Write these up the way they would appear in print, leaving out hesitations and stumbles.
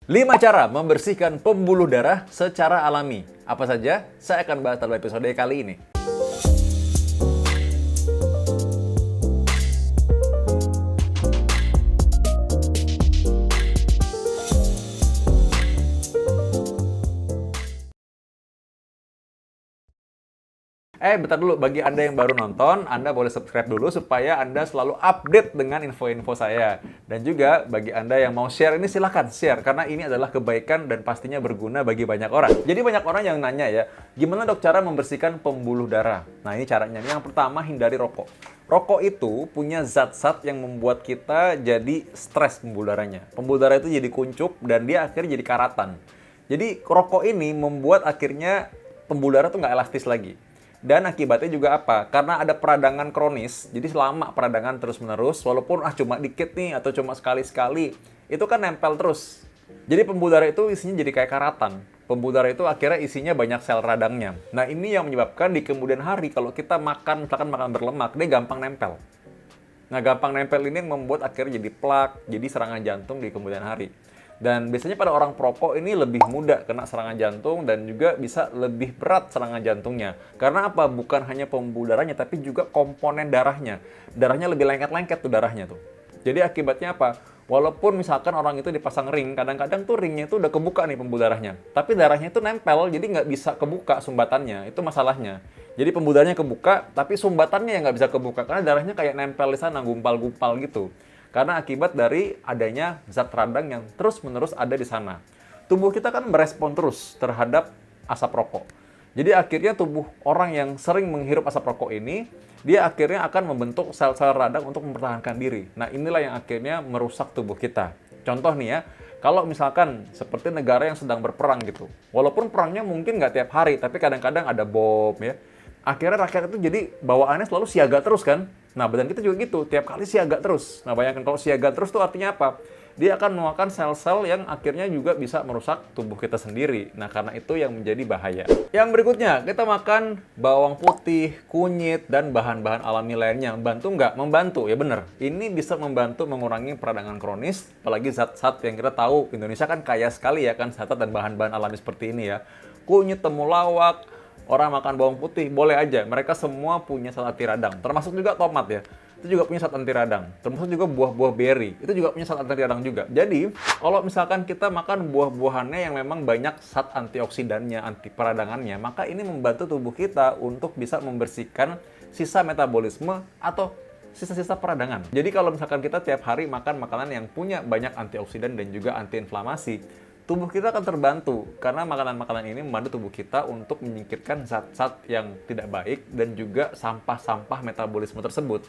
5 cara membersihkan pembuluh darah secara alami. Apa saja? Saya akan bahas dalam episode kali ini. Bentar dulu, bagi Anda yang baru nonton, Anda boleh subscribe dulu supaya Anda selalu update dengan info-info saya. Dan juga bagi Anda yang mau share ini silahkan share, karena ini adalah kebaikan dan pastinya berguna bagi banyak orang. Jadi banyak orang yang nanya ya, gimana dok cara membersihkan pembuluh darah? Nah ini caranya, yang pertama hindari rokok. Rokok itu punya zat-zat yang membuat kita jadi stres pembuluh darahnya. Pembuluh darah itu jadi kuncup dan dia akhirnya jadi karatan. Jadi rokok ini membuat akhirnya pembuluh darah tuh nggak elastis lagi. Dan akibatnya juga apa? Karena ada peradangan kronis, jadi selama peradangan terus-menerus, walaupun cuma dikit nih, atau cuma sekali-sekali, itu kan nempel terus. Jadi pembuluh darah itu isinya jadi kayak karatan. Pembuluh darah itu akhirnya isinya banyak sel radangnya. Nah ini yang menyebabkan di kemudian hari, kalau kita makan, misalkan makan berlemak, dia gampang nempel. Nah gampang nempel ini yang membuat akhirnya jadi plak, jadi serangan jantung di kemudian hari. Dan biasanya pada orang perokok ini lebih mudah kena serangan jantung dan juga bisa lebih berat serangan jantungnya. Karena apa? Bukan hanya pembuluh darahnya, tapi juga komponen darahnya. Darahnya lebih lengket-lengket tuh darahnya tuh. Jadi akibatnya apa? Walaupun misalkan orang itu dipasang ring, kadang-kadang tuh ringnya itu udah kebuka nih pembuluh darahnya. Tapi darahnya itu nempel, jadi nggak bisa kebuka sumbatannya. Itu masalahnya. Jadi pembuluh darahnya kebuka, tapi sumbatannya yang nggak bisa kebuka. Karena darahnya kayak nempel di sana, gumpal-gumpal gitu. Karena akibat dari adanya zat radang yang terus-menerus ada di sana. Tubuh kita kan merespon terus terhadap asap rokok. Jadi akhirnya tubuh orang yang sering menghirup asap rokok ini, dia akhirnya akan membentuk sel-sel radang untuk mempertahankan diri. Nah inilah yang akhirnya merusak tubuh kita. Contoh nih ya, kalau misalkan seperti negara yang sedang berperang gitu. Walaupun perangnya mungkin nggak tiap hari, tapi kadang-kadang ada bom ya. Akhirnya rakyat itu jadi bawaannya selalu siaga terus kan. Nah, badan kita juga gitu, tiap kali siaga terus. Nah, bayangkan kalau siaga terus tuh artinya apa? Dia akan mengeluarkan sel-sel yang akhirnya juga bisa merusak tubuh kita sendiri. Nah, karena itu yang menjadi bahaya. Yang berikutnya, kita makan bawang putih, kunyit, dan bahan-bahan alami lainnya. Membantu nggak? Membantu, ya bener. Ini bisa membantu mengurangi peradangan kronis, apalagi zat-zat yang kita tahu. Indonesia kan kaya sekali ya kan zat dan bahan-bahan alami seperti ini ya. Kunyit, temulawak, orang makan bawang putih, boleh aja. Mereka semua punya zat anti radang. Termasuk juga tomat ya. Itu juga punya zat anti radang. Termasuk juga buah-buah beri. Itu juga punya zat anti radang juga. Jadi, kalau misalkan kita makan buah-buahannya yang memang banyak zat antioksidannya, anti peradangannya, maka ini membantu tubuh kita untuk bisa membersihkan sisa metabolisme atau sisa-sisa peradangan. Jadi kalau misalkan kita tiap hari makan makanan yang punya banyak antioksidan dan juga antiinflamasi, tubuh kita akan terbantu karena makanan-makanan ini membantu tubuh kita untuk menyingkirkan zat-zat yang tidak baik dan juga sampah-sampah metabolisme tersebut.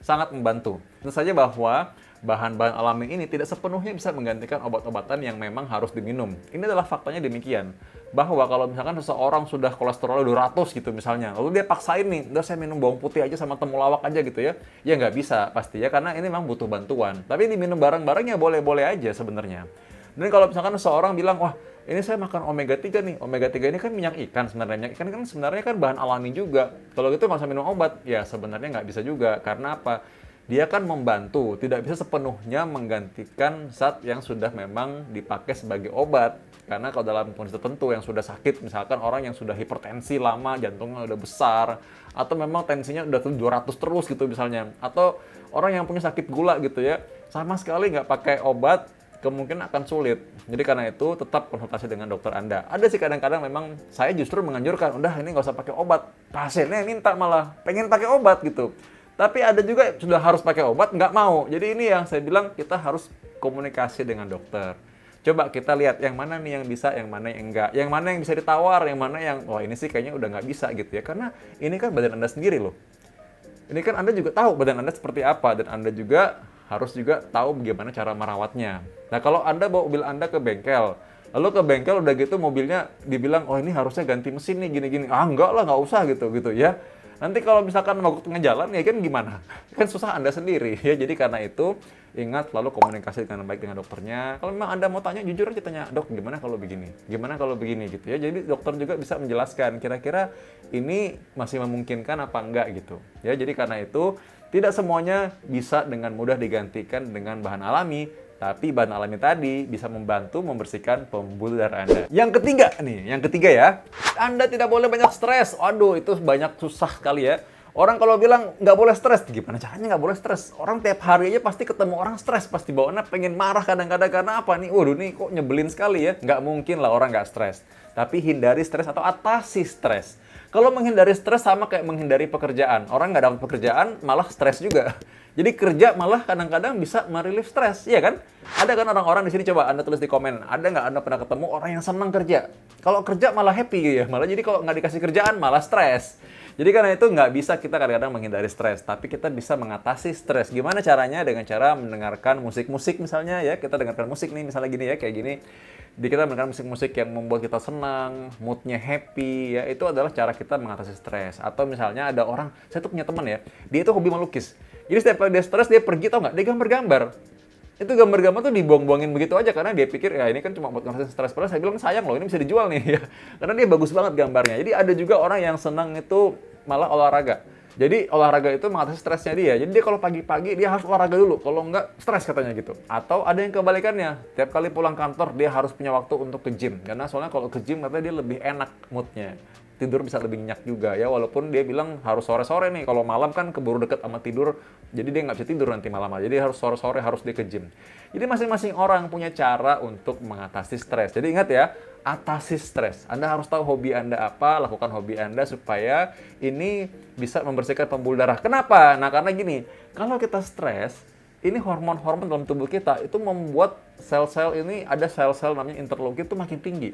Sangat membantu. Tentu saja bahwa bahan-bahan alami ini tidak sepenuhnya bisa menggantikan obat-obatan yang memang harus diminum. Ini adalah faktanya demikian. Bahwa kalau misalkan seseorang sudah kolesterol 200 gitu misalnya, lalu dia paksain nih, udah saya minum bawang putih aja sama temulawak aja gitu ya. Ya nggak bisa pasti ya, karena ini memang butuh bantuan. Tapi diminum bareng-bareng ya boleh-boleh aja sebenarnya. Dan kalau misalkan seseorang bilang, wah ini saya makan omega 3 nih, omega 3 ini kan minyak ikan sebenarnya. Minyak ikan kan sebenarnya kan bahan alami juga. Kalau gitu nggak usah minum obat. Ya sebenarnya nggak bisa juga. Karena apa? Dia kan membantu, tidak bisa sepenuhnya menggantikan zat yang sudah memang dipakai sebagai obat. Karena kalau dalam kondisi tertentu yang sudah sakit, misalkan orang yang sudah hipertensi lama, jantungnya udah besar, atau memang tensinya udah 200 terus gitu misalnya. Atau orang yang punya sakit gula gitu ya, sama sekali nggak pakai obat, kemungkinan akan sulit. Jadi karena itu tetap konsultasi dengan dokter Anda. Ada sih kadang-kadang memang saya justru menganjurkan, udah ini nggak usah pakai obat. Pasiennya minta malah pengen pakai obat gitu. Tapi ada juga sudah harus pakai obat, nggak mau. Jadi ini yang saya bilang kita harus komunikasi dengan dokter. Coba kita lihat yang mana nih yang bisa, yang mana yang enggak. Yang mana yang bisa ditawar, yang mana yang, wah ini sih kayaknya udah nggak bisa gitu ya. Karena ini kan badan Anda sendiri loh. Ini kan Anda juga tahu badan Anda seperti apa, dan Anda juga harus juga tahu bagaimana cara merawatnya. Nah, kalau Anda bawa mobil Anda ke bengkel, lalu ke bengkel udah gitu mobilnya dibilang, oh ini harusnya ganti mesin nih, gini-gini. Ah, enggak lah, nggak usah gitu ya. Nanti kalau misalkan mogok tengah jalan, ya kan gimana? Kan susah Anda sendiri, ya. Jadi karena itu, ingat selalu komunikasi dengan baik dengan dokternya. Kalau memang Anda mau tanya, jujur aja tanya, dok, gimana kalau begini? Gimana kalau begini, gitu ya. Jadi dokter juga bisa menjelaskan, kira-kira ini masih memungkinkan apa enggak, gitu. Ya, jadi karena itu, tidak semuanya bisa dengan mudah digantikan dengan bahan alami, Tapi bahan alami tadi bisa membantu membersihkan pembuluh darah Anda. Yang ketiga ya, Anda tidak boleh banyak stres. Waduh, itu banyak susah sekali ya. Orang kalau bilang nggak boleh stres, gimana caranya nggak boleh stres? Orang tiap hari aja pasti ketemu orang stres, pasti bawaannya pengen marah kadang-kadang karena apa nih? Waduh nih kok nyebelin sekali ya. Nggak mungkin lah orang nggak stres. Tapi hindari stres atau atasi stres. Kalau menghindari stres sama kayak menghindari pekerjaan. Orang nggak dapat pekerjaan malah stres juga. Jadi kerja malah kadang-kadang bisa merilis stres, iya kan? Ada kan orang-orang di sini, coba Anda tulis di komen, ada nggak Anda pernah ketemu orang yang senang kerja? Kalau kerja malah happy ya, malah jadi kalau nggak dikasih kerjaan malah stres. Jadi karena itu nggak bisa kita kadang-kadang menghindari stres, tapi kita bisa mengatasi stres. Gimana caranya? Dengan cara mendengarkan musik-musik misalnya ya, kita dengarkan musik nih misalnya gini ya, kayak gini. Jadi kita mendengarkan musik-musik yang membuat kita senang, moodnya happy ya, itu adalah cara kita mengatasi stres. Atau misalnya ada orang, saya tuh punya teman ya, dia itu hobi melukis. Jadi setiap kali dia stres, dia pergi, tau nggak? Dia gambar-gambar. Itu gambar-gambar tuh dibuang-buangin begitu aja karena dia pikir ya ini kan cuma buat ngatasin stres. Padahal saya bilang sayang loh, ini bisa dijual nih ya. Karena dia bagus banget gambarnya. Jadi ada juga orang yang senang itu malah olahraga. Jadi olahraga itu mengatasi stresnya dia. Jadi dia kalau pagi-pagi dia harus olahraga dulu. Kalau nggak stres katanya gitu. Atau ada yang kebalikannya. Tiap kali pulang kantor dia harus punya waktu untuk ke gym. Karena soalnya kalau ke gym katanya dia lebih enak moodnya. Tidur bisa lebih nyenyak juga ya, walaupun dia bilang harus sore-sore nih, kalau malam kan keburu deket sama tidur, jadi dia nggak bisa tidur nanti malam, jadi harus sore-sore harus dia ke gym. Jadi masing-masing orang punya cara untuk mengatasi stres. Jadi ingat ya, atasi stres. Anda harus tahu hobi Anda apa, lakukan hobi Anda supaya ini bisa membersihkan pembuluh darah. Kenapa? Nah karena gini, kalau kita stres, ini hormon-hormon dalam tubuh kita itu membuat sel-sel ini, ada sel-sel namanya interleukin itu makin tinggi.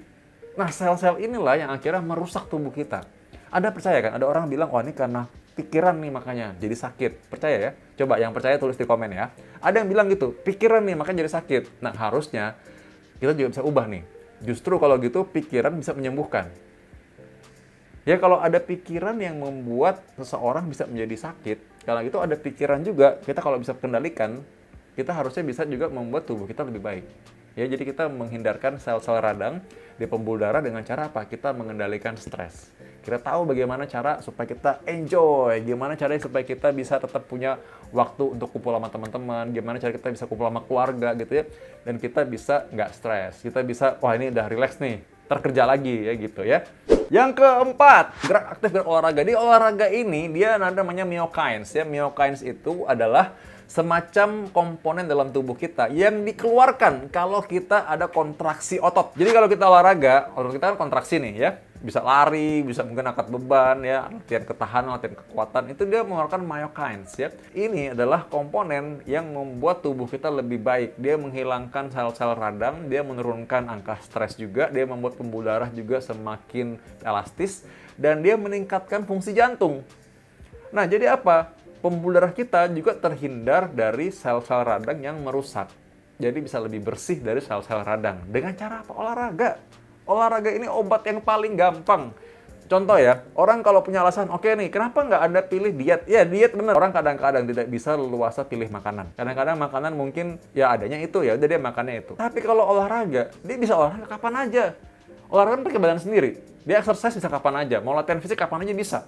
Nah, sel-sel inilah yang akhirnya merusak tubuh kita. Anda percaya kan? Ada orang bilang, oh ini karena pikiran nih makanya jadi sakit. Percaya ya? Coba yang percaya tulis di komen ya. Ada yang bilang gitu, pikiran nih makanya jadi sakit. Nah, harusnya kita juga bisa ubah nih. Justru kalau gitu, pikiran bisa menyembuhkan. Ya, kalau ada pikiran yang membuat seseorang bisa menjadi sakit, kalau itu ada pikiran juga, kita kalau bisa kendalikan, kita harusnya bisa juga membuat tubuh kita lebih baik. Ya, jadi kita menghindarkan sel-sel radang di pembuluh darah dengan cara apa? Kita mengendalikan stres. Kita tahu bagaimana cara supaya kita enjoy, gimana caranya supaya kita bisa tetap punya waktu untuk kumpul sama teman-teman, gimana cara kita bisa kumpul sama keluarga gitu ya, dan kita bisa nggak stres. Kita bisa, wah ini udah relax nih, terkerja lagi ya gitu ya. Yang keempat, gerak aktif gerak olahraga. Di olahraga ini dia namanya myokines ya. Myokines itu adalah semacam komponen dalam tubuh kita yang dikeluarkan kalau kita ada kontraksi otot. Jadi kalau kita olahraga, otot kita kan kontraksi nih ya. Bisa lari, bisa mungkin angkat beban ya, latihan ketahanan, latihan kekuatan, itu dia mengeluarkan myokines ya. Ini adalah komponen yang membuat tubuh kita lebih baik. Dia menghilangkan sel-sel radang, dia menurunkan angka stres juga, dia membuat pembuluh darah juga semakin elastis, dan dia meningkatkan fungsi jantung. Nah, jadi apa? Pembuluh darah kita juga terhindar dari sel-sel radang yang merusak. Jadi bisa lebih bersih dari sel-sel radang. Dengan cara apa? Olahraga. Olahraga ini obat yang paling gampang. Contoh ya, orang kalau punya alasan, oke nih, kenapa nggak Anda pilih diet? Ya, diet bener. Orang kadang-kadang tidak bisa leluasa pilih makanan. Kadang-kadang makanan mungkin ya adanya itu, ya udah dia makannya itu. Tapi kalau olahraga, dia bisa olahraga kapan aja. Olahraga kan pakai badan sendiri. Dia exercise bisa kapan aja. Mau latihan fisik kapan aja bisa.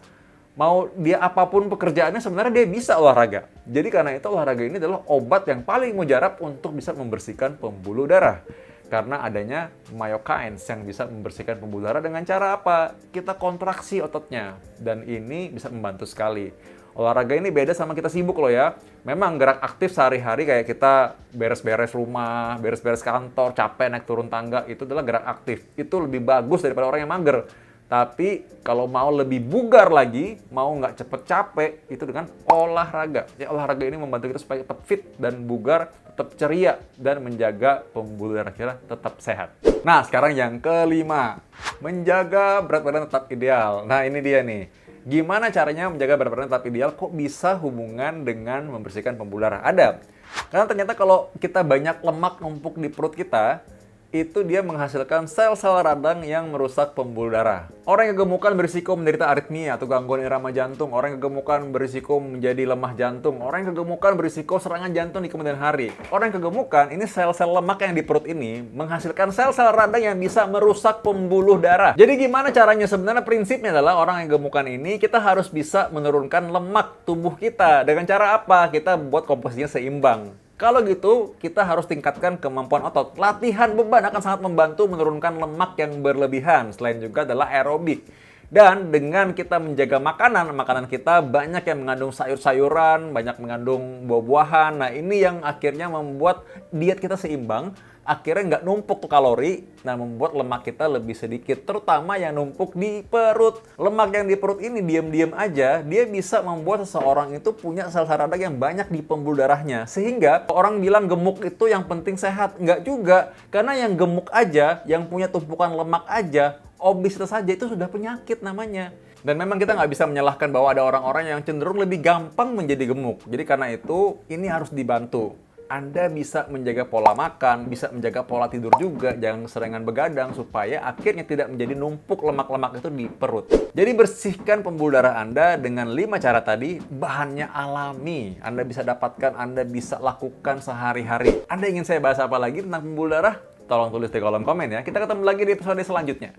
Mau dia apapun pekerjaannya sebenarnya dia bisa olahraga. Jadi karena itu olahraga ini adalah obat yang paling mujarab untuk bisa membersihkan pembuluh darah. Karena adanya myokines yang bisa membersihkan pembuluh darah dengan cara apa? Kita kontraksi ototnya. Dan ini bisa membantu sekali. Olahraga ini beda sama kita sibuk loh ya. Memang gerak aktif sehari-hari kayak kita beres-beres rumah, beres-beres kantor, capek naik turun tangga, itu adalah gerak aktif. Itu lebih bagus daripada orang yang mager. Tapi kalau mau lebih bugar lagi, mau nggak cepet capek, itu dengan olahraga. Ya, olahraga ini membantu kita supaya tetap fit dan bugar, tetap ceria, dan menjaga pembuluh darah kita tetap sehat. Nah, sekarang yang kelima, menjaga berat badan tetap ideal. Nah, ini dia nih. Gimana caranya menjaga berat badan tetap ideal? Kok bisa hubungan dengan membersihkan pembuluh darah? Ada. Karena ternyata kalau kita banyak lemak numpuk di perut kita, itu dia menghasilkan sel-sel radang yang merusak pembuluh darah. Orang yang kegemukan berisiko menderita aritmia atau gangguan irama jantung. Orang yang kegemukan berisiko menjadi lemah jantung. Orang yang kegemukan berisiko serangan jantung di kemudian hari. Orang yang kegemukan, ini sel-sel lemak yang di perut ini menghasilkan sel-sel radang yang bisa merusak pembuluh darah. Jadi gimana caranya? Sebenarnya prinsipnya adalah orang yang kegemukan ini kita harus bisa menurunkan lemak tubuh kita. Dengan cara apa? Kita buat komposisinya seimbang. Kalau gitu, kita harus tingkatkan kemampuan otot. Latihan beban akan sangat membantu menurunkan lemak yang berlebihan. Selain juga adalah aerobik. Dan dengan kita menjaga makanan kita banyak yang mengandung sayur-sayuran, banyak mengandung buah-buahan. Nah, ini yang akhirnya membuat diet kita seimbang, akhirnya nggak numpuk tuh kalori, nah membuat lemak kita lebih sedikit, terutama yang numpuk di perut. Lemak yang di perut ini diam-diam aja, dia bisa membuat seseorang itu punya sel-sel radang yang banyak di pembuluh darahnya. Sehingga orang bilang gemuk itu yang penting sehat. Nggak juga, karena yang gemuk aja, yang punya tumpukan lemak aja, obesitas saja itu sudah penyakit namanya. Dan memang kita nggak bisa menyalahkan bahwa ada orang-orang yang cenderung lebih gampang menjadi gemuk. Jadi karena itu, ini harus dibantu. Anda bisa menjaga pola makan, bisa menjaga pola tidur juga, jangan keseringan begadang supaya akhirnya tidak menjadi numpuk lemak-lemak itu di perut. Jadi bersihkan pembuluh darah Anda dengan 5 cara tadi, bahannya alami. Anda bisa dapatkan, Anda bisa lakukan sehari-hari. Anda ingin saya bahas apa lagi tentang pembuluh darah? Tolong tulis di kolom komen ya. Kita ketemu lagi di episode selanjutnya.